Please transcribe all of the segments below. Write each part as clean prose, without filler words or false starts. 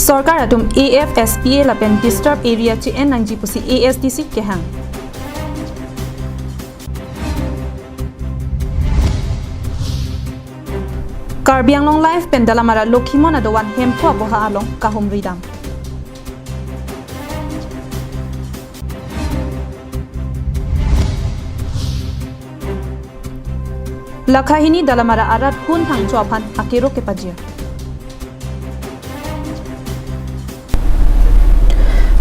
सरकार अटुम AFSPA लापेन डिस्टर्ब एरिया CN नंजी पुसी ASDC के हंग कार्बी आंगलों लाइफ पेन दलामारा लोखिमोन अदवान हेमपुआ बोहा आलों काहुम रिदाम लखाहिनी दलामारा आरात खून थांग चौफान अकेरो के पजिया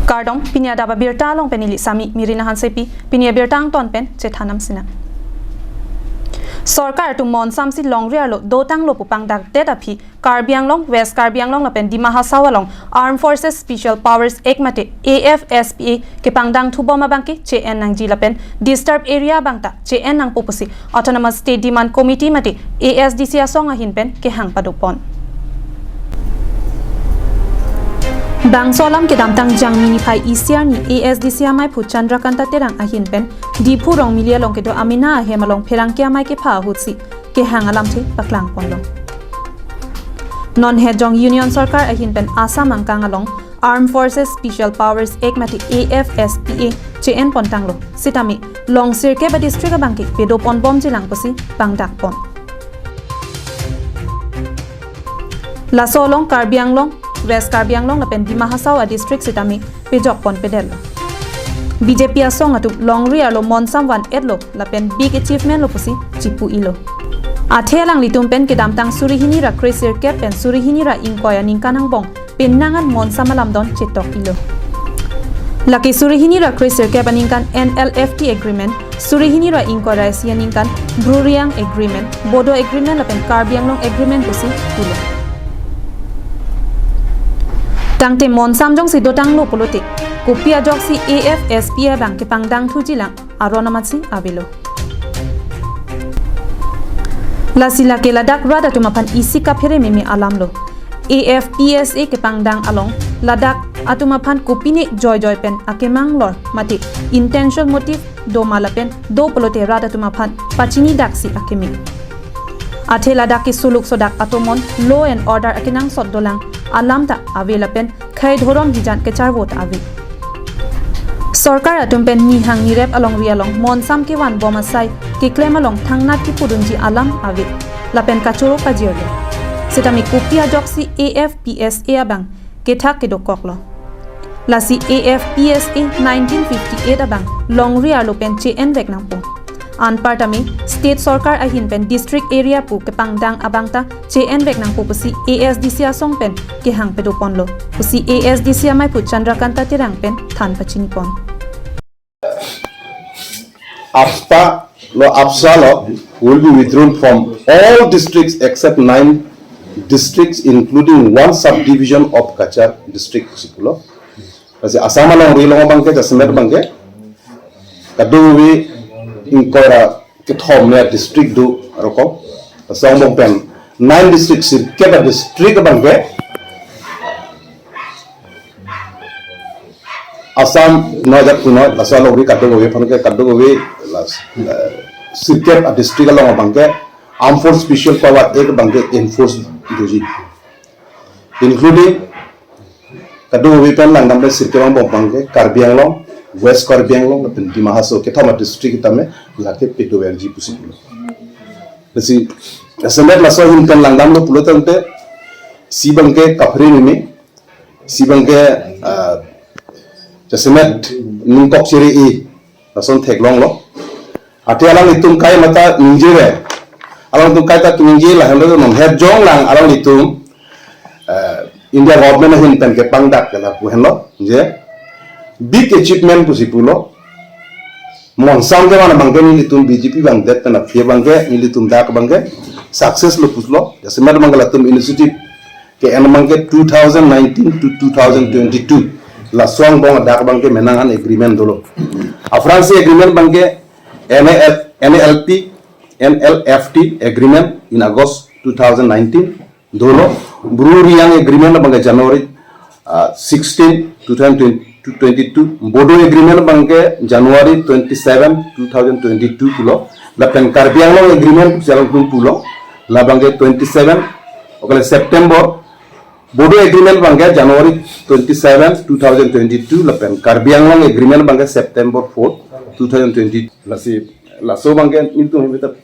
कार्डों पिनिया Adap Abirta long penili sami mirina hansepi pinia Abirta ton pen cethanam sina सरकार टु मॉनसाम सी लोंगरिया लो दोतांग लो पुपांग दाग डेटा फी कार्बियांग लोंग वेस्ट कार्बियांग लोंग लपेन दिमा हासावा लोंग आर्म फोर्सेस स्पेशल पावर्स एक मते AFSPA के पांगदांग थुबोमा बांकी CN नंग जी लपेन डिस्टर्ब एरिया बांगता CN नंग पोपुसी ऑटोनोमस स्टेट डिमांड कमिटी मते ASDC असोंग अहिन पेन के Hong पादुपोन Bangsolam ke damtang jangmini phai isiar ni ASDC amai phu Chandrakanta terang ahin pen dipu rong milia long ke do amina hemalong pherang ke amai ke pha hutsi ke hangalam the paklang ponlong non hejong union sarkar ahin pen asam angkang along armed forces special powers ekmati AFSPA CN pontanglo sitami long sirke ba district bangki pedo pon bom jilang posi bangdak pon la solong karbiang long West Karbi Anglong lapen di Mahasawa district sitami pejok pon pedel BJP asong atu longria lo monsam wan edlo lapen big achievement lo pusi chipu ilo athelang litum pen ke damtang surihini ra crazier cap pen surihini ra inkoya ningkanang bong penangan monsam alamdon chetok ilo laki surihini ra crazier cap aningkan NLFT agreement surihini ra inkoya sianingkan Bruriang agreement Bodo agreement lapen Karbi Anglong agreement pusi ilo Tangte monsam jong si dotang lo politik kopia jok si AFSPA bang ke pangdang thujilang aronamatsi abelo la sila ke ladak rada tumapan isi ka phere meme alamlo AFPSA ke pangdang along ladak atumapan kopine joy pen akemang lor mati intentional motive do malapen do polote rada tumapan pachini daksi akemi athe ladak ki suluk sodak atomon law and order akinang soddolang alam ta avelapen khai dhorom hijan ke charvot avi sarkar atumpen ni hang ni rep along rialong monsam ke wan bomasai ke claim along thangnat ki pudunji alam avi lapen kachoro pajirlo setami kopia joksi AFPSA abang ke thak ke dokoklo lasi AFPSA 1958 abang long rialo pen CN vegnang po Anpartami state sarkar ahin pen district area pu ke pangdang abangta CN vegnang pu pusi ASDC asong pen ke hang pedo ponlo pusi ASDC amai pu Chandrakanta terang pen than pachini pon APSPA lo APSA lo will be withdrawn from all districts except 9 districts including one subdivision of Kachar district sikulo kasi asama long ri long bangke jasmer bangke kaduwi Inkora kithom ne district do roko song pen 9 districts ke ba district bangke Assam nojak kuno asal ori kaddo we phanke kaddo we sirket district along bangke armed force special power ek bangke enforce doji including kaddo we pen lang nambe sirket bangke Karbi Anglong West Karbi Anglong lapen di Mahaso ke thama district tame lake pedo energy pusipulo lesi semet laso hinkan langdam lo pulotante sibangke kapre mimi sibangke semet ningkok siri e lason theklong lo ate alang itum kai mata ninjire alang tum kai ta ninje la hando nom head jong lang alang itum India government hinkan ke pangdak kala pu henlo je big achievement pusipulo monsam ke mana bangke ni tum BJP bang det na phe bangke ni tum dak bangke success lo puslo jasemer mangala tum initiative ke en bangke 2019 to 2022 la song bang dak bangke menangan agreement dolo France agreement bangke NLFT agreement in August 2019 dolo Bruriang agreement bangke January 16 2022 Bodo agreement bangke January 27 2022 pulo la pen Karbi Anglong agreement jalan pulo la bangke 27 okale September Bodo agreement bangke January 27 2022 lapen Karbi Anglong agreement bangke September 4 2020 laso bangke itu kita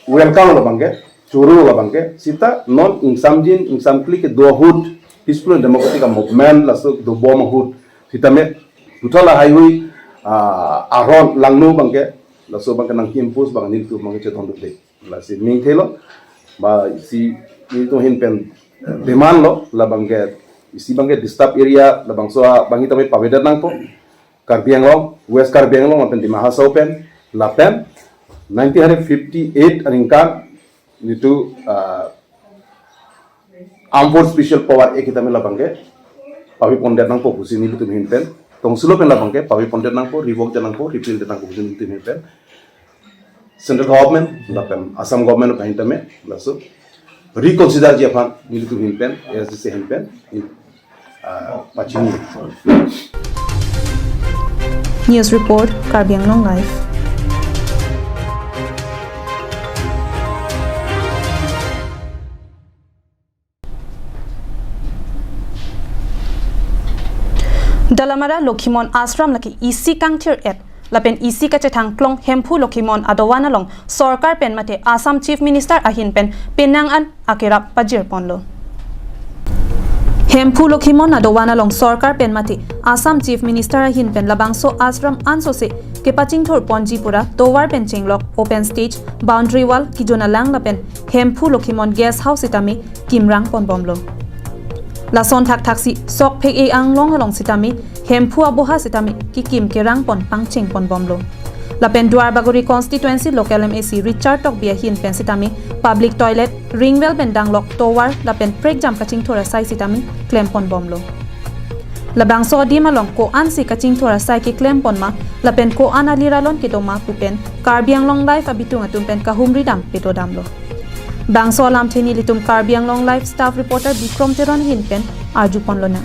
welcome la bangke churu la bangke sita non insamjin insamkli ke dua hud peaceful and democratic movement laso do bom hud sita me tutala highway aron langno bangke laso bangke nang campus bang nil tu bangke cheton dute lasi ming thelo ba si itu hinpen demand lo la bangke isi bangke disturb area la bangso bangi tame paveda nang po Karbi Anglong West Karbi Anglong apen di Mahasa Open lapen 1958 aningkan itu Armed Force Special Power kita me la bangke pavi pondet nang po kusin itu hinpen tong sulo pen la bangke pavi pondet nang po revoke nang po repeal nang po kusin itu hinpen central government lapen Assam government pa hintame laso reconsider Japan itu hinpen as the hinpen pachini News Report Karbi Anglong Live. Dalamara Lokimon Ashram laki isi kangtir et lapen isi ka chetang klong hempu Lokimon adowana long sorkar pen mate Assam Chief Minister ahin pen penangan akirap pajir ponlo hempu Lokimon adowana long sorkar pen mate Assam Chief Minister ahin pen labangso ashram anso se ke paching thor ponji pura towar pen chinglok open stage boundary wall kijona lang lapen hempu Lokimon guest house itami kimrang pon bomlo Lason thak thaksi sok phek e ang long halong sitami hempu aboha sitami kikim kerang pon pangching pon bomlo lapen duar bagori constituency local MAC Richard tok bia hin pen sitami public toilet ringwell pen danglok towar lapen prek jam kaching thora sai sitami claim pon bomlo labang so di malong ko an si kaching thora sai ki claim pon ma lapen ko an aliralon ki doma pupen Karbi Anglong life abitung atum pen kahumri dam peto damlo Bangso alam thini litum Karbi Anglong live staff reporter Bikrom Teron hinpen arju ponlona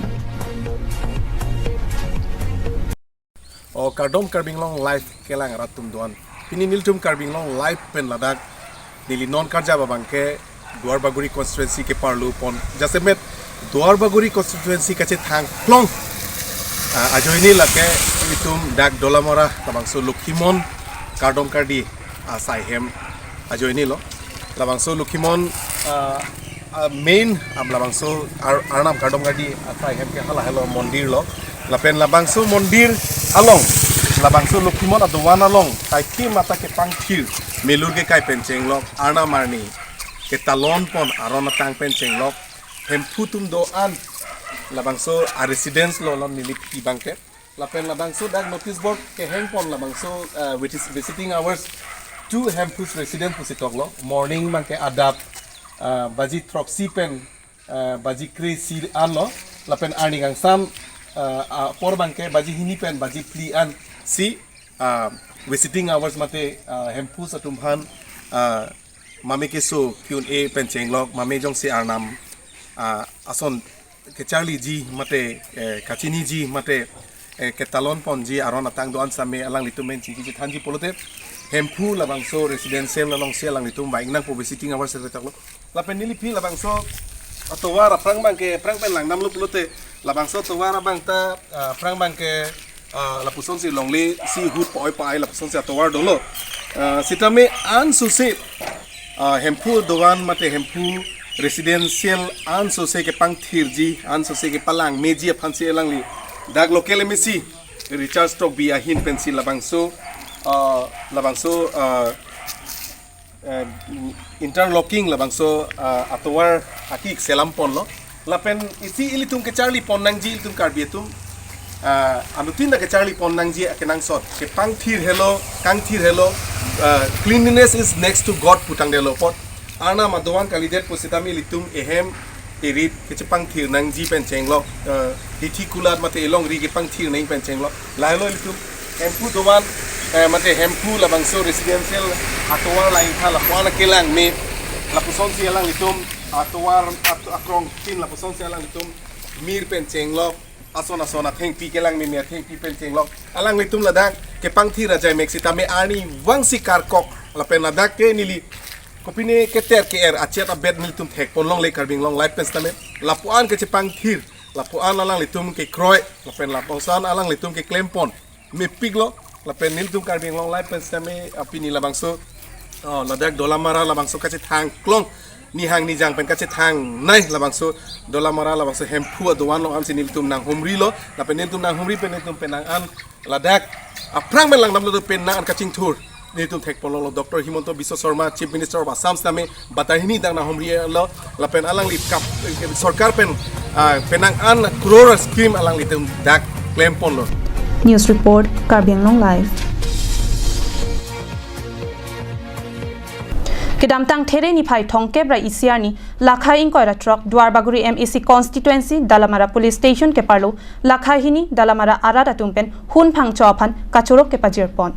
o Kardom Karbi Anglong live kelang ratum duan pini niltum Karbi Anglong live pen ladak nili non karja babangke duar baguri constituency ke parlu pon jasemet duar baguri constituency kache thang klong ajoini lake litum dak dolamora tabangso Lokimon Kardom Kardi asaihem ajoini lo labangso Lokimon main labangso arnam Kardom Kardi asai hem ke hala hello mondir lo lapen labangso mondir along labangso Lokimon adowan along tai ki mata ke pangthir melur ke kai pencheng lo arnam marni ke talon pon arona tang pencheng lo hem putum do an labangso a residence lo lom nilip ki bangke lapen labangso dak notice board ke hang pon labangso which is visiting hours two hempus resident pusitok lo morning bangke Adap baji troxy pen baji kri si an lo lapen arning ang sam por bangke baji hini pen baji pli an si visiting hours mate hempus atumhan mame ke so Q&A pen chenglok mame jong si arnam ason ke Charlie ji mate kachini ji mate ke talon pon ji aron atang doan same alang litumen ji thanji polote hempu labangso residential lalong sia lang litum baing nang po visiting hours sa taklo lapen nilipi labangso atowara prang bangke prang pen lang namlu pulote labangso towara bangta prang bangke lapuson si longli si hut poi pai lapuson si atowar dolo sitame an susi hempu doan mate hempu residential an susi ke pangthirji an susi ke palang meji aphansi elangli dak local emisi Richard stock bi ahin pensi labangso interlocking labangso atowar hakik selampon lo lapen isi ilitum ke Charlie pon nangji ilitum karbiatum anutin da ke Charlie pon nangji akenang sot ke pangthir hello kangthir hello cleanliness is next to God putang de lo pot ana madowan kalidet positami ilitum ehem irit ke pangthir nangji pencheng lo hitikulat mate elong ri ke pangthir nang pencheng lo lailo ilitum hempu dowan mate hempu labangso residential atowar lain khala kwana kelang me lapuson si alang itum atowar akrong tin lapuson si alang itum mir pencheng lo asona theng pi kelang me theng pi pencheng lo alang itum ladak ke pangthi rajai meksita me ani wangsi karkok lapen ladak ke nili kopine keter ke achet abet niltum thek ponlong le karbing long life penstame lapuan ke cepang thir lapuan alang litum ke kroy lapen lapongsan alang litum ke klempon me piglo lapen niltum karbing long life pen same apini labangso ladak dolamara labangso kache thang klong ni hang ni jang pen kache thang nai labangso dolamara labangso hempu aduan long amsi niltum nang humri lo lapen niltum nang humri pen niltum penang an ladak aprang melang namlo pen nang an kaching thur niltum thek pololo Dr. Himonto Biswa Sharma Chief Minister of Assam same batahini dang na humri lo lapen alang lip kap sarkar pen penang an crore scheme alang litum dak klempon lo. News report Karbi Anglong Live. Kedam tang there ni phai thongke bra isiar ni lakha ing koira truck Dwarbaguri MAC constituency Dalamara police station ke parlo lakha hini Dalamara arada tumpen hun phang chophan kachorok ke pajir pon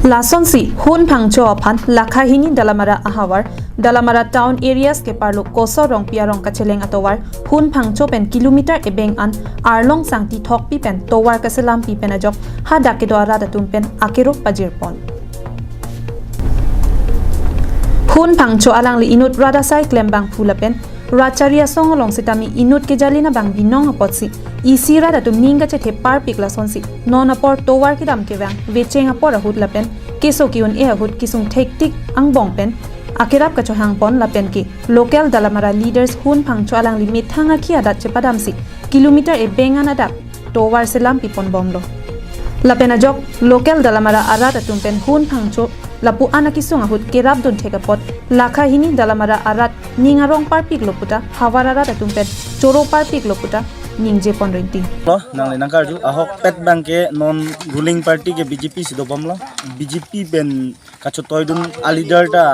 Lason si hun phang chophan lakha hini Dalamara ahawar Dalamara town areas ke parlo koso rong pia rong kacheleng atowar hun phang chopen kilometer e beng an arlong sangti thok pi pen towar kaselam pi pen ajok ha dakke do arada tumpen akero pajir pon Hun pangcho alang li inut rada sai klembang phulapen racharia song along sitami inut ke jalina bang binong apotsi isi rada tum ninga che the par pikla sonsi non apor towar ki dam ke bang vecheng apor hut lapen keso ki un e hut kisung thektik ang bong pen akirap ka chohang pon lapen ki local dalamara leaders hun pangcho alang li mithanga ki adat che padam si kilometer e bengan adap towar selam pipon bomlo lapen ajok local dalamara arat atumpen hun pangcho lapu anaki sunga hut kerap don theka pot lakha hini dalamara arat ningarong parpik loputa hawarara datumpen choro parpik loputa ningje ponrinting lo nang lenang karju ahok pet bang ke non ruling party ke BJP sido bomlo BJP ben kachotoy dun alidar ta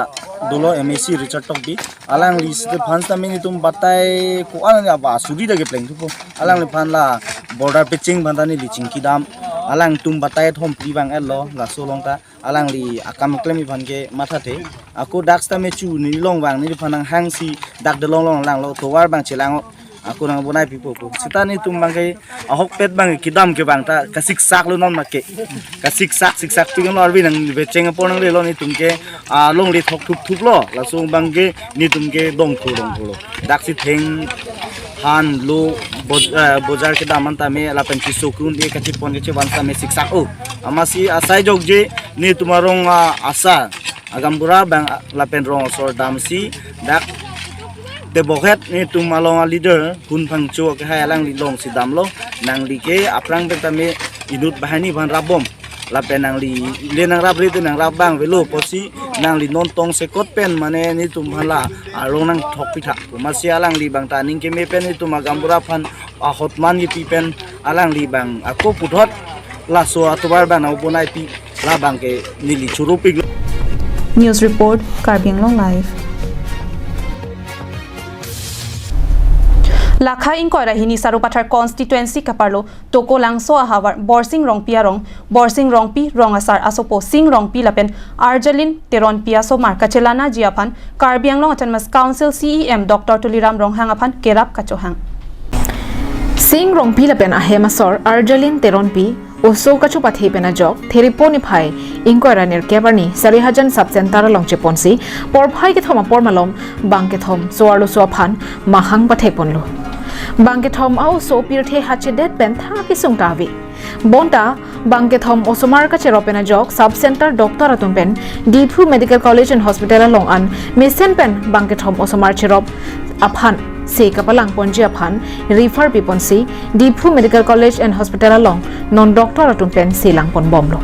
dolo MAC Richard Tok bi alang li site phans ta mini tum batai ko an ba sudi da ke pleng tu alang li phan la border pitching bandani li chingki dam alang tum batai thom pri bang elo la solong ta alang li akam klemi phan ke matha the aku dax ta me chu ni long bang ni phanang hang si dak de long long lang lo to war bang chelang aku nang bonai pipo ko sitani tum bang ke ahok pet bang kidam ke bang ta kasik sak lo non makke kasik sak tu ngon arbi nang becheng ponang le lo ni tum ke long le thok thuk lo la song bang ke ni tum ke dong ko dak si theng han lo bozar ke daman ta me la panchi sokun de kachi pon ke wan ta me siksak o amasi asai jog je ni tumarong asa agambura bang la pen rong sor dam si dak de bohet ni tumalong leader hun phangcho ke halang li long si dam lo nang li ke aprang ta me inut bahani ban rabom la pen nang li le nang rab ri te nang rab bang velo posi nang li non tong se kot pen mane ni tum hala arong nang thok pitha masi alang li bang ta ning ke me pen ni tum agambura phan hotman yi pi pen alang li bang ako puthot la so atubar bang na bonai pi la bang ke nili churu pi News report Karbi Anglong Live. Lakha ing koira hini sarupathar constituency kaparlo toko langso ahawar borsing rong pi rong asar asopo sing rong pi lapen arjalin teron pia so marka chelana jiaphan Karbi Anglong Autonomous Council CEM Dr. Tuliram Ronghang aphan kerap kachohang Sing rong pi lapen ahemasor arjalin teron pi oso kachu pathe pena jok theriponi phai inkoira ner kebarni sarihajan sub center longche ponsi por phai ke thoma por malom bangke thom soarlo so phan mahang pathe ponlo bangke thom au so pirthe hache det pen tha ki sungtawi bonta bangke thom osomar ka chero pena jok sub center doctor atum pen Diphu Medical College and Hospital long an mesen pen bangke thom osomar cherop aphan se kapalang ponji aphan refer piponsi Diphu Medical College and Hospital along non doctor atum pen silang pon bomlo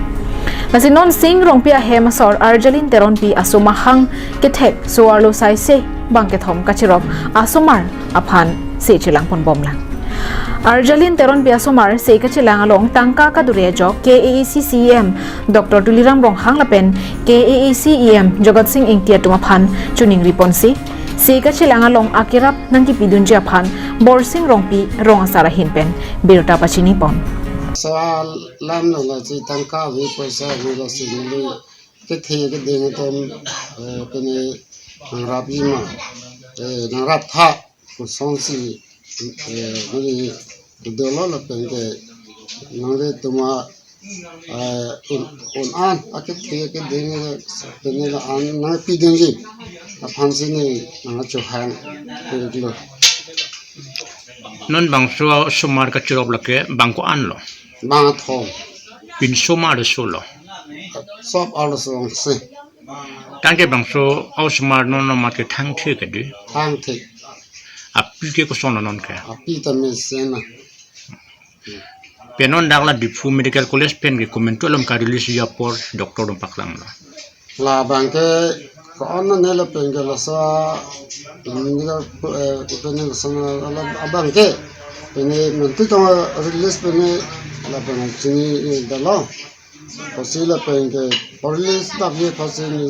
nasi non sing rong pia hemasor arjalin teron pi asoma hang kethek soarlo sai se bangke thom kachirop asomar aphan se chilang pon bomlang arjalin teron pi asomar se kachilang along tangka ka dure jok KAC CEM Dr. Tuliram Ronghang lapen KAC CEM Jogat Singh Ingtia tumaphan chuning riponsi Sika chilang along akirap nang kipidun Japan borsing rongpi rong asara hinpen Abirta pachini pon soal lam no la chi tangka vi paisa vi la singli ke the ke ding tom kene rap yima rap tha ko song si ni dolo la pen ke nore tuma on an ake the ke ding kene la an na pi ding ji aphan si ni na cho hang ke lo non bangso sumar ka chirok lake bangko an lo บางทอง pin sumar de solo ชอบเอาสองสิ tan ke bangso au sumar non no mat ke thang the ke du ทางเทค api ke ko son non ke ปีตามิเซนะ penon dagla dipu medical college pen ke komento lam ka release ya por doctor dom paklang lo ลาบางแกก็อันนั้นเนี่ยเป็นกันละซะนี่ก็เป็นกันสนะละบางแกเป็นมันติดตัวรีลิสเป็นละเป็นจริงๆละพอสิละเป็นกันพอรีลิสตับเนี่ยพอสินี่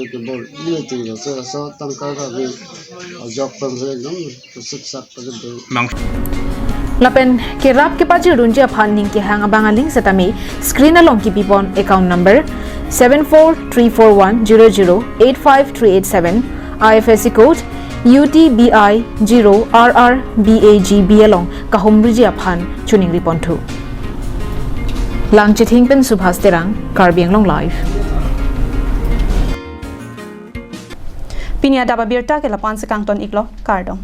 เป็นบอลเลี้ยตีละซะตั้งการก็มีจ็อบเป็นเรื่องนั้นศึกษาไปกันดู mang lapen ke rap ke paji runja phan ning ke hang abanga link satami screen along ki pipon account number 743410085387 IFSC code UTBI 0RRBAGB along kahom rijia phan chuning ripon thu lang chithing pen subhas terang karbiang long live pinia daba birta ke lapan sekang ton iklo kardong